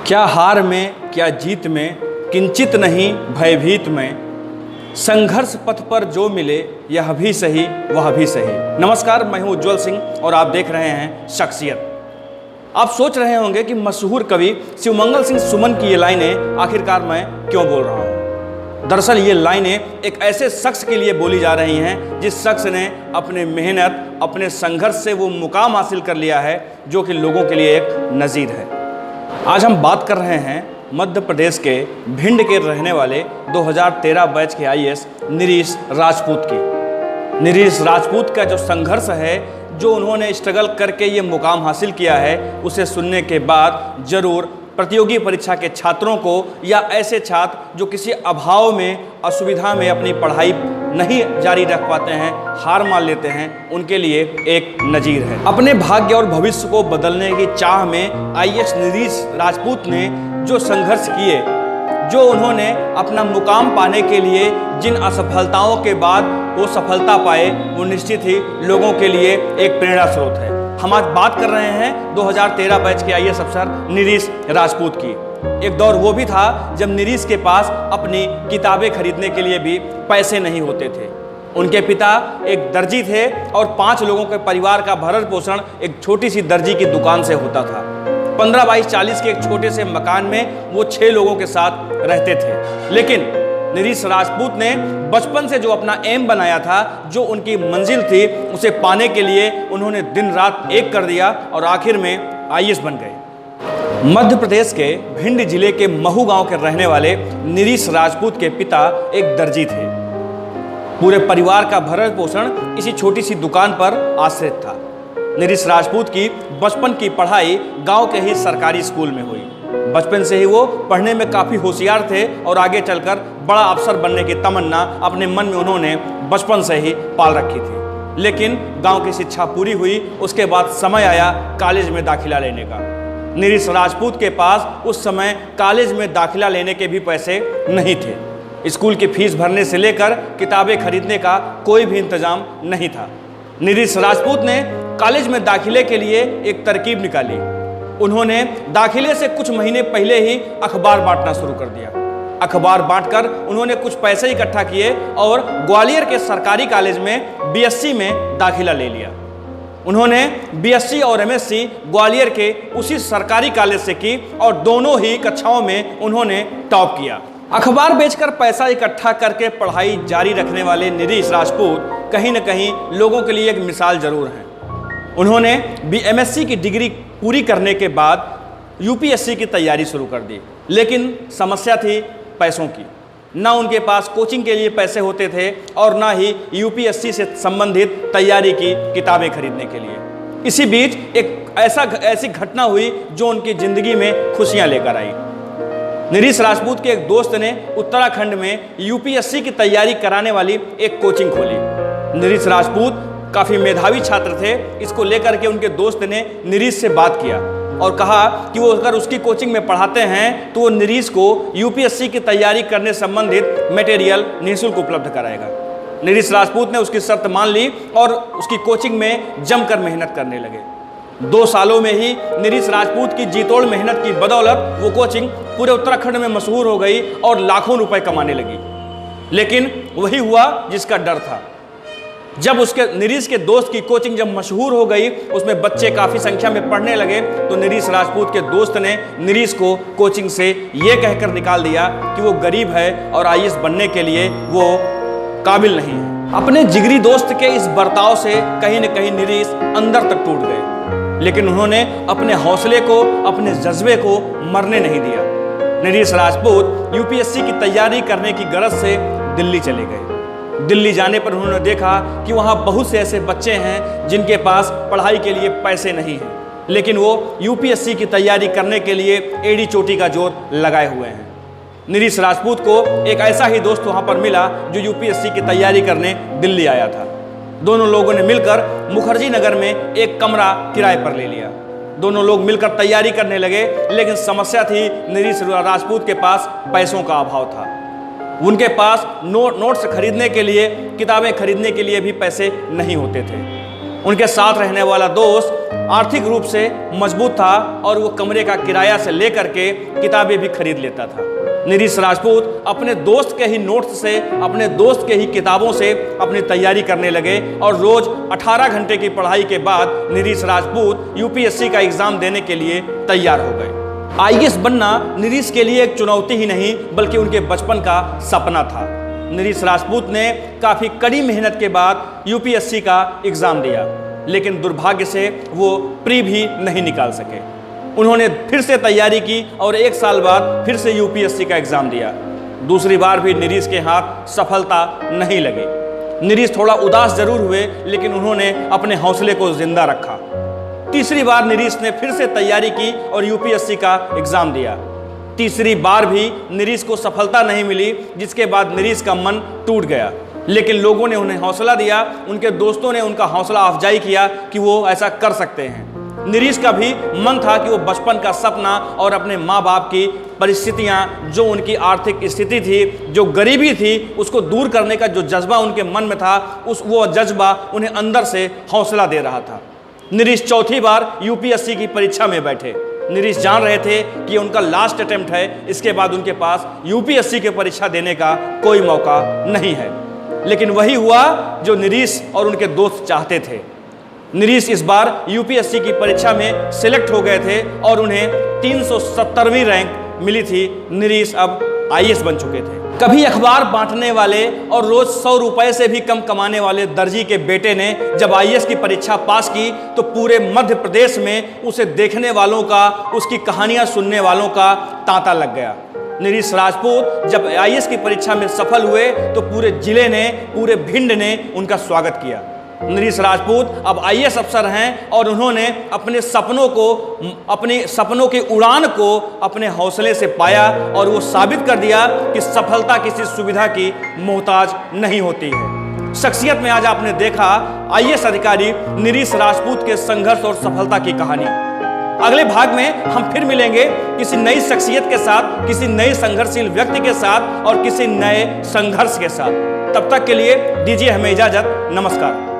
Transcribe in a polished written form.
क्या हार में क्या जीत में किंचित नहीं भयभीत में, संघर्ष पथ पर जो मिले यह भी सही वह भी सही। नमस्कार, मैं हूं उज्जवल सिंह और आप देख रहे हैं शख्सियत। आप सोच रहे होंगे कि मशहूर कवि शिवमंगल सिंह सुमन की ये लाइनें आखिरकार मैं क्यों बोल रहा हूं। दरअसल ये लाइनें एक ऐसे शख्स के लिए बोली जा रही हैं जिस शख्स ने अपने मेहनत अपने संघर्ष से वो मुकाम हासिल कर लिया है जो कि लोगों के लिए एक नज़ीर है। आज हम बात कर रहे हैं मध्य प्रदेश के भिंड के रहने वाले 2013 बैच के आईएएस निरीश राजपूत की। निरीश राजपूत का जो संघर्ष है, जो उन्होंने स्ट्रगल करके ये मुकाम हासिल किया है, उसे सुनने के बाद ज़रूर प्रतियोगी परीक्षा के छात्रों को या ऐसे छात्र जो किसी अभाव में असुविधा में अपनी पढ़ाई नहीं जारी रख पाते हैं, हार मान लेते हैं, उनके लिए एक नज़ीर है। अपने भाग्य और भविष्य को बदलने की चाह में आईएएस निरीश राजपूत ने जो संघर्ष किए, जो उन्होंने अपना मुकाम पाने के लिए जिन असफलताओं के बाद वो सफलता पाए, वो निश्चित ही लोगों के लिए एक प्रेरणा स्रोत है। हम आज बात कर रहे हैं 2013 बैच के आईएएस अफसर निरीश राजपूत की। एक दौर वो भी था जब निरीश के पास अपनी किताबें खरीदने के लिए भी पैसे नहीं होते थे। उनके पिता एक दर्जी थे और 5 लोगों के परिवार का भरण पोषण एक छोटी सी दर्जी की दुकान से होता था। 15 बाई 40 के एक छोटे से मकान में वो 6 लोगों के साथ रहते थे। लेकिन निरीश राजपूत ने बचपन से जो अपना एम बनाया था, जो उनकी मंजिल थी, उसे पाने के लिए उन्होंने दिन रात एक कर दिया और आखिर में आईएएस बन गए। मध्य प्रदेश के भिंड जिले के महू गांव के रहने वाले निरीश राजपूत के पिता एक दर्जी थे। पूरे परिवार का भरण पोषण इसी छोटी सी दुकान पर आश्रित था। निरीश राजपूत की बचपन की पढ़ाई गांव के ही सरकारी स्कूल में हुई। बचपन से ही वो पढ़ने में काफ़ी होशियार थे और आगे चलकर बड़ा अफसर बनने की तमन्ना अपने मन में उन्होंने बचपन से ही पाल रखी थी। लेकिन गांव की शिक्षा पूरी हुई, उसके बाद समय आया कॉलेज में दाखिला लेने का। निरीश राजपूत के पास उस समय कॉलेज में दाखिला लेने के भी पैसे नहीं थे। स्कूल की फीस भरने से लेकर किताबें खरीदने का कोई भी इंतजाम नहीं था। निरीश राजपूत ने कॉलेज में दाखिले के लिए एक तरकीब निकाली। उन्होंने दाखिले से कुछ महीने पहले ही अखबार बांटना शुरू कर दिया। अखबार बांटकर उन्होंने कुछ पैसे इकट्ठा किए और ग्वालियर के सरकारी कॉलेज में बीएससी में दाखिला ले लिया। उन्होंने बीएससी और एमएससी ग्वालियर के उसी सरकारी कॉलेज से की और दोनों ही कक्षाओं में उन्होंने टॉप किया। अखबार बेचकर पैसा इकट्ठा करके पढ़ाई जारी रखने वाले निरीश राजपूत कहीं न कहीं लोगों के लिए एक मिसाल जरूर हैं। उन्होंने एमएससी की डिग्री पूरी करने के बाद यूपीएससी की तैयारी शुरू कर दी। लेकिन समस्या थी पैसों की। ना उनके पास कोचिंग के लिए पैसे होते थे और ना ही यूपीएससी से संबंधित तैयारी की किताबें खरीदने के लिए। इसी बीच एक ऐसी घटना हुई जो उनकी ज़िंदगी में खुशियां लेकर आई। निरीश राजपूत के एक दोस्त ने उत्तराखंड में यूपीएससी की तैयारी कराने वाली एक कोचिंग खोली। निरीश राजपूत काफ़ी मेधावी छात्र थे। इसको लेकर के उनके दोस्त ने निरीश से बात किया और कहा कि वो अगर उसकी कोचिंग में पढ़ाते हैं तो वो निरीश को यूपीएससी की तैयारी करने संबंधित मटेरियल निःशुल्क उपलब्ध कराएगा। निरीश राजपूत ने उसकी शर्त मान ली और उसकी कोचिंग में जमकर मेहनत करने लगे। 2 सालों में ही निरीश राजपूत की जीतोड़ मेहनत की बदौलत वो कोचिंग पूरे उत्तराखंड में मशहूर हो गई और लाखों रुपए कमाने लगी। लेकिन वही हुआ जिसका डर था। जब उसके निरीश के दोस्त की कोचिंग जब मशहूर हो गई, उसमें बच्चे काफ़ी संख्या में पढ़ने लगे, तो निरीश राजपूत के दोस्त ने निरीश को कोचिंग से ये कहकर निकाल दिया कि वो गरीब है और आईएएस बनने के लिए वो काबिल नहीं है। अपने जिगरी दोस्त के इस बर्ताव से कहीं न कहीं निरीश अंदर तक टूट गए। लेकिन उन्होंने अपने हौसले को, अपने जज्बे को मरने नहीं दिया। निरीश राजपूत यूपीएससी की तैयारी करने की गरज से दिल्ली चले गए। दिल्ली जाने पर उन्होंने देखा कि वहाँ बहुत से ऐसे बच्चे हैं जिनके पास पढ़ाई के लिए पैसे नहीं हैं, लेकिन वो यूपीएससी की तैयारी करने के लिए एड़ी चोटी का जोर लगाए हुए हैं। निरीश राजपूत को एक ऐसा ही दोस्त वहाँ पर मिला जो यूपीएससी की तैयारी करने दिल्ली आया था। दोनों लोगों ने मिलकर मुखर्जी नगर में एक कमरा किराए पर ले लिया। दोनों लोग मिलकर तैयारी करने लगे। लेकिन समस्या थी, निरीश राजपूत के पास पैसों का अभाव था। उनके पास नोट्स खरीदने के लिए, किताबें खरीदने के लिए भी पैसे नहीं होते थे। उनके साथ रहने वाला दोस्त आर्थिक रूप से मजबूत था और वो कमरे का किराया से लेकर के किताबें भी खरीद लेता था। नरेश राजपूत अपने दोस्त के ही नोट्स से, अपने दोस्त के ही किताबों से अपनी तैयारी करने लगे और रोज 18 घंटे की पढ़ाई के बाद नरेश राजपूत यूपीएससी का एग्जाम देने के लिए तैयार हो गए। आईएएस बनना नरेश के लिए एक चुनौती ही नहीं बल्कि उनके बचपन का सपना था। नरेश राजपूत ने काफ़ी कड़ी मेहनत के बाद यूपीएससी का एग्ज़ाम दिया, लेकिन दुर्भाग्य से वो प्री भी नहीं निकाल सके। उन्होंने फिर से तैयारी की और 1 साल बाद फिर से यूपीएससी का एग्ज़ाम दिया। दूसरी बार भी नरेश के हाथ सफलता नहीं लगी। नरेश थोड़ा उदास जरूर हुए, लेकिन उन्होंने अपने हौसले को जिंदा रखा। तीसरी बार नरेश ने फिर से तैयारी की और यूपीएससी का एग्ज़ाम दिया। तीसरी बार भी नरेश को सफलता नहीं मिली, जिसके बाद नरेश का मन टूट गया। लेकिन लोगों ने उन्हें हौसला दिया, उनके दोस्तों ने उनका हौसला अफजाई किया कि वो ऐसा कर सकते हैं। नरेश का भी मन था कि वो बचपन का सपना और अपने माँ बाप की परिस्थितियाँ, जो उनकी आर्थिक स्थिति थी, जो गरीबी थी, उसको दूर करने का जो जज्बा उनके मन में था, वो जज्बा उन्हें अंदर से हौसला दे रहा था। नरेश चौथी बार यूपीएससी की परीक्षा में बैठे। नरेश जान रहे थे कि उनका लास्ट अटेम्प्ट है, इसके बाद उनके पास यूपीएससी की परीक्षा देने का कोई मौका नहीं है। लेकिन वही हुआ जो नरेश और उनके दोस्त चाहते थे। नरेश इस बार यूपीएससी की परीक्षा में सिलेक्ट हो गए थे और उन्हें 370वीं रैंक मिली थी। नरेश अब आईएएस बन चुके थे। कभी अखबार बांटने वाले और रोज 100 रुपए से भी कम कमाने वाले दर्जी के बेटे ने जब आईएएस की परीक्षा पास की तो पूरे मध्य प्रदेश में उसे देखने वालों का, उसकी कहानियां सुनने वालों का तांता लग गया। नरेश राजपूत जब आईएएस की परीक्षा में सफल हुए तो पूरे जिले ने, पूरे भिंड ने उनका स्वागत किया। नरेश राजपूत अब आईएएस अफसर हैं और उन्होंने अपने सपनों को, अपनी सपनों की उड़ान को अपने हौसले से पाया और वो साबित कर दिया कि सफलता किसी सुविधा की मोहताज नहीं होती है। शख्सियत में आज आपने देखा आईएएस अधिकारी नरेश राजपूत के संघर्ष और सफलता की कहानी। अगले भाग में हम फिर मिलेंगे किसी नई शख्सियत के साथ, किसी नए संघर्षशील व्यक्ति के साथ और किसी नए संघर्ष के साथ। तब तक के लिए दीजिए हमें इजाजत। नमस्कार।